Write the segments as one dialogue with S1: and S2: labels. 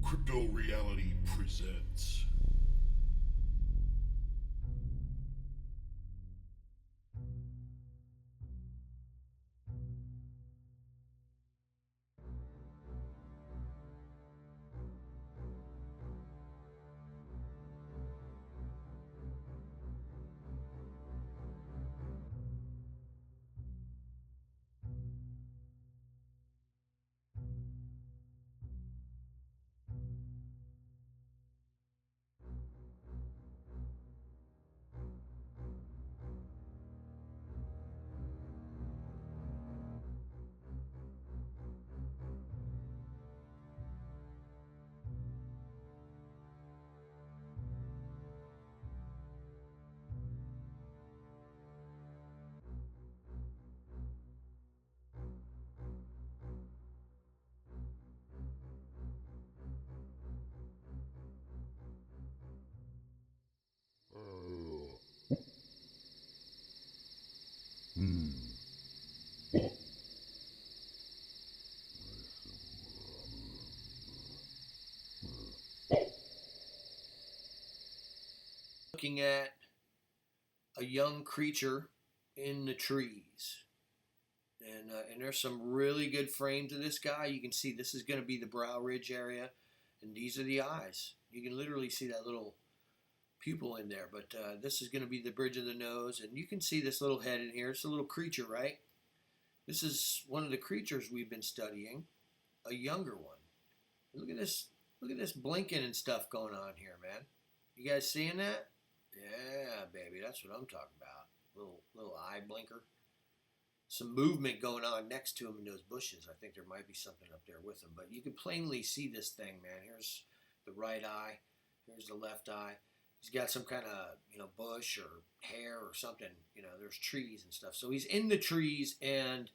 S1: Crypto Reality presents.
S2: Looking at a young creature in the trees. And there's some really good frame to this guy. You can see this is going to be the brow ridge area, and these are the eyes. You can literally see that little pupil in there, but this is going to be the bridge of the nose, and you can see this little head in here. It's a little creature, right? This is one of the creatures we've been studying, a younger one. Look at this. Look at this blinking and stuff going on here, man. You guys seeing that? Yeah, baby, that's what I'm talking about. Little eye blinker. Some movement going on next to him in those bushes. I think there might be something up there with him, but you can plainly see this thing, man. Here's the right eye. Here's the left eye. He's got some kind of bush or hair or something. There's trees and stuff. So he's in the trees, and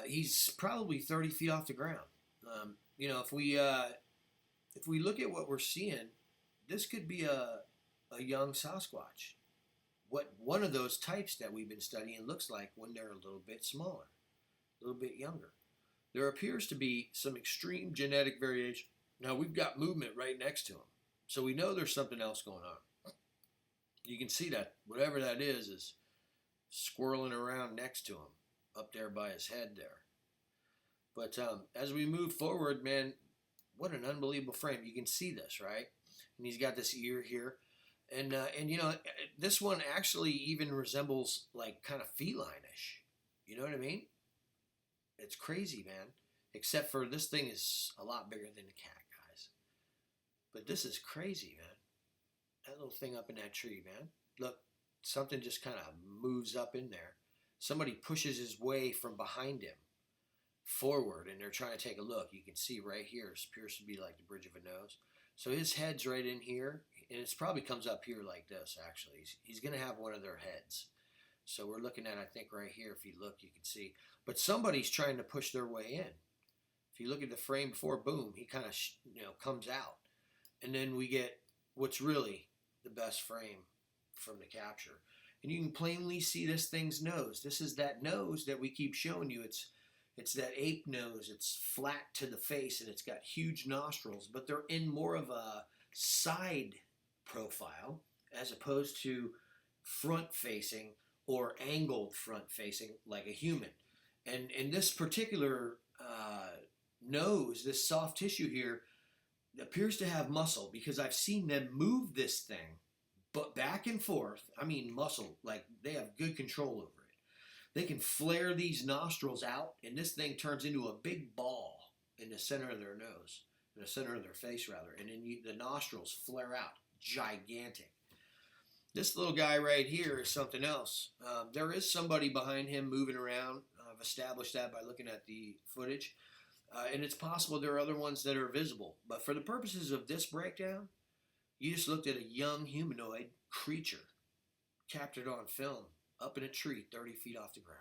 S2: he's probably 30 feet off the ground. If we look at what we're seeing, this could be a young Sasquatch. What one of those types that we've been studying looks like when they're a little bit smaller, a little bit younger. There appears to be some extreme genetic variation. Now we've got movement right next to him, so we know there's something else going on. You can see that whatever that is swirling around next to him, up there by his head there. But as we move forward, man, what an unbelievable frame. You can see this, right? And he's got this ear here. And this one actually even resembles like kind of feline-ish. You know what I mean? It's crazy, man. Except for this thing is a lot bigger than the cat, guys. But this is crazy, man. That little thing up in that tree, man. Look, something just kind of moves up in there. Somebody pushes his way from behind him forward, and they're trying to take a look. You can see right here, it appears to be like the bridge of a nose. So his head's right in here, and it probably comes up here like this, actually. He's going to have one of their heads. So we're looking at, I think, right here. If you look, you can see. But somebody's trying to push their way in. If you look at the frame before, boom, he kind of comes out. And then we get what's really the best frame from the capture. And you can plainly see this thing's nose. This is that nose that we keep showing you. It's that ape nose. It's flat to the face, and it's got huge nostrils, but they're in more of a side profile as opposed to front-facing or angled front-facing like a human. And this particular nose, this soft tissue here, appears to have muscle because I've seen them move this thing, but back and forth. I mean muscle, like they have good control over it. They can flare these nostrils out, and this thing turns into a big ball in the center of their nose, in the center of their face, rather. And then the nostrils flare out, gigantic. This little guy right here is something else. There is somebody behind him moving around. I've established that by looking at the footage. And it's possible there are other ones that are visible. But for the purposes of this breakdown, you just looked at a young humanoid creature captured on film up in a tree 30 feet off the ground.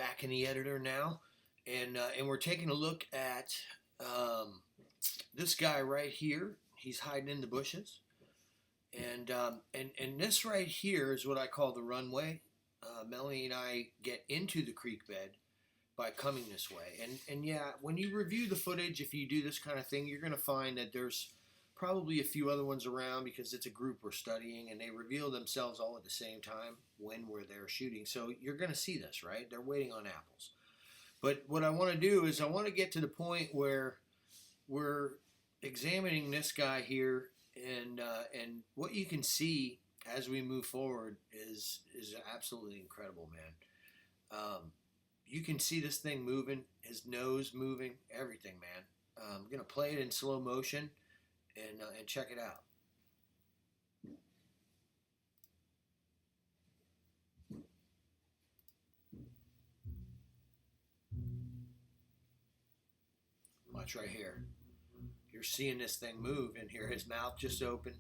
S2: back in the editor now, and we're taking a look at this guy right here. He's hiding in the bushes, and this right here is what I call the runway. Melanie and I get into the creek bed by coming this way, and yeah, when you review the footage, if you do this kind of thing, you're going to find that there's probably a few other ones around because it's a group we're studying, and they reveal themselves all at the same time when we're there shooting. So you're going to see this, right? They're waiting on apples. But what I want to do is I want to get to the point where we're examining this guy here, and what you can see as we move forward is absolutely incredible, man. You can see this thing moving, his nose moving, everything, man. I'm going to play it in slow motion and check it out. Watch right here. You're seeing this thing move in here. His mouth just opened.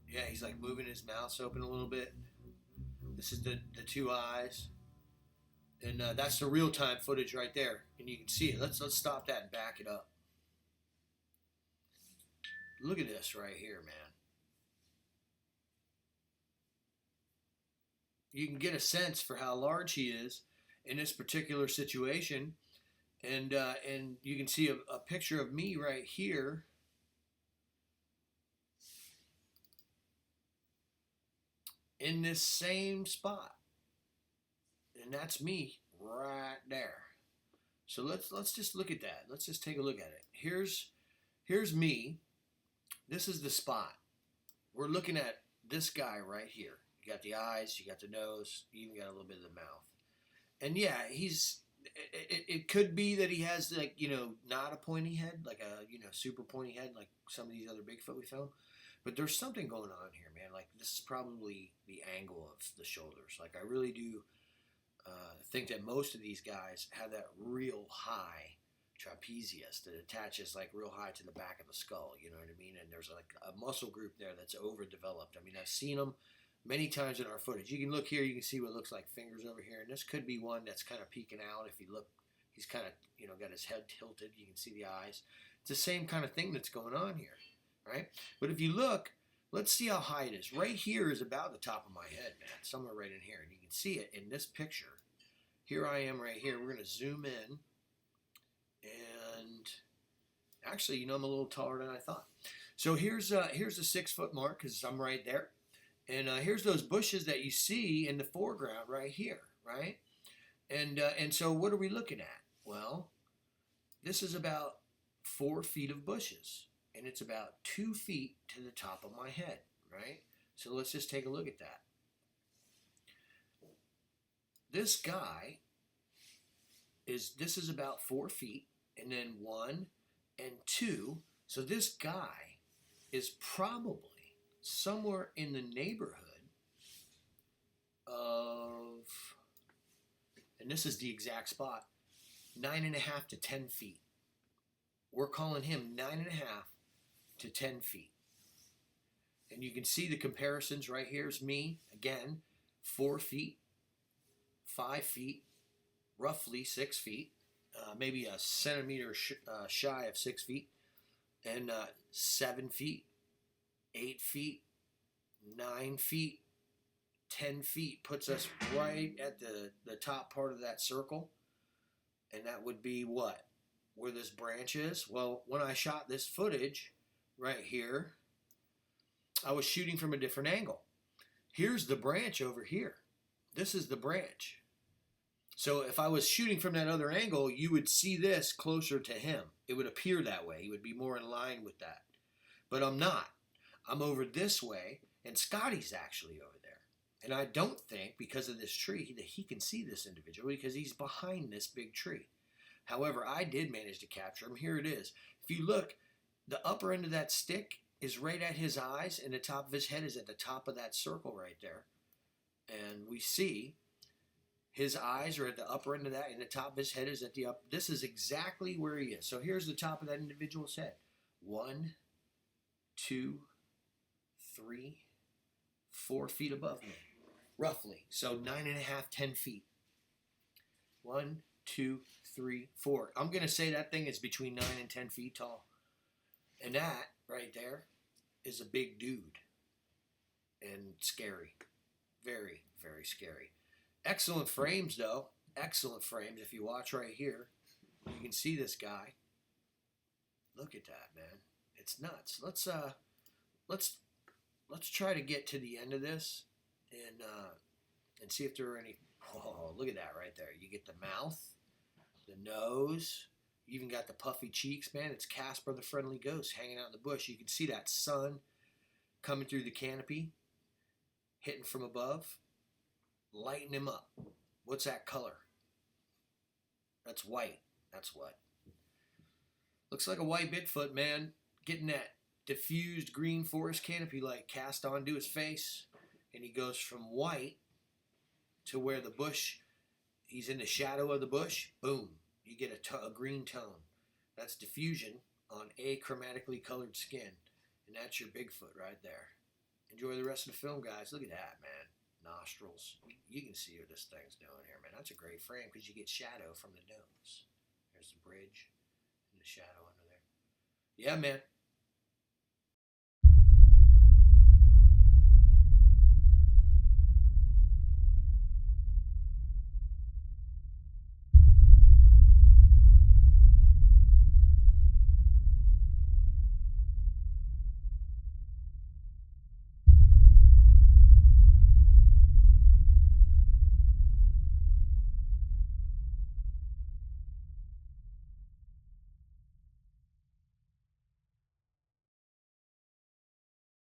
S2: Yeah, he's like moving his mouth open a little bit. This is the two eyes. And that's the real-time footage right there. And you can see it. Let's stop that and back it up. Look at this right here, man. You can get a sense for how large he is in this particular situation. And you can see a picture of me right here. In this same spot. And that's me right there. So let's just look at that. Let's just take a look at it. Here's me. This is the spot. We're looking at this guy right here. You got the eyes, you got the nose, you even got a little bit of the mouth. And yeah, it could be that he has, like, you know, not a pointy head, like a, you know, super pointy head like some of these other Bigfoot we found. But there's something going on here, man. Like, this is probably the angle of the shoulders. Like, I really do think that most of these guys have that real high trapezius that attaches like real high to the back of the skull, you know what I mean? And there's like a muscle group there that's overdeveloped. I mean, I've seen them many times in our footage. You can look here, you can see what looks like fingers over here, and this could be one that's kind of peeking out. If you look, he's kind of, you know, got his head tilted. You can see the eyes. It's the same kind of thing that's going on here, right? But if you look, let's see how high it is. Right here is about the top of my head, man, somewhere right in here. And you can see it in this picture. Here I am right here. We're going to zoom in. And actually, you know, I'm a little taller than I thought. So here's a 6 foot mark because I'm right there. And here's those bushes that you see in the foreground right here, right? And so what are we looking at? Well, this is about 4 feet of bushes. And it's about 2 feet to the top of my head, right? So let's just take a look at that. This guy this is about 4 feet, and then 1 and 2. So this guy is probably somewhere in the neighborhood of, and this is the exact spot, 9.5 to 10 feet. We're calling him 9.5 to 10 feet. And you can see the comparisons right here is me, again, 4 feet, 5 feet, roughly 6 feet, maybe a centimeter shy of 6 feet, and 7 feet, 8 feet, 9 feet, 10 feet puts us right at the top part of that circle. And that would be what? Where this branch is? Well, when I shot this footage right here, I was shooting from a different angle. Here's the branch over here. This is the branch. So if I was shooting from that other angle, you would see this closer to him. It would appear that way. He would be more in line with that. But I'm not. I'm over this way, and Scotty's actually over there. And I don't think, because of this tree, that he can see this individual because he's behind this big tree. However, I did manage to capture him. Here it is. If you look, the upper end of that stick is right at his eyes, and the top of his head is at the top of that circle right there. And we see his eyes are at the upper end of that, and the top of his head is at the up. This is exactly where he is. So here's the top of that individual's head. 1, 2, 3, 4 feet above me. roughly. So 9.5, 10 feet. 1, 2, 3, 4. I'm going to say that thing is between 9 and 10 feet tall. And that right there is a big dude. And scary. Very, very scary. Excellent frames, though. Excellent frames. If you watch right here, you can see this guy. Look at that, man. It's nuts. Let's try to get to the end of this and see if there are any. Oh, look at that right there. You get the mouth, the nose, you even got the puffy cheeks, man. It's Casper the Friendly Ghost hanging out in the bush. You can see that sun coming through the canopy, hitting from above, lighting him up. What's that color? That's white. That's what. Looks like a white Bigfoot, man. Getting that diffused green forest canopy light cast onto his face. And he goes from white to where the bush, he's in the shadow of the bush. Boom. You get a green tone. That's diffusion on achromatically colored skin. And that's your Bigfoot right there. Enjoy the rest of the film, guys. Look at that, man. Nostrils. You can see what this thing's doing here, man. That's a great frame because you get shadow from the nose. There's the bridge and the shadow under there. Yeah, man.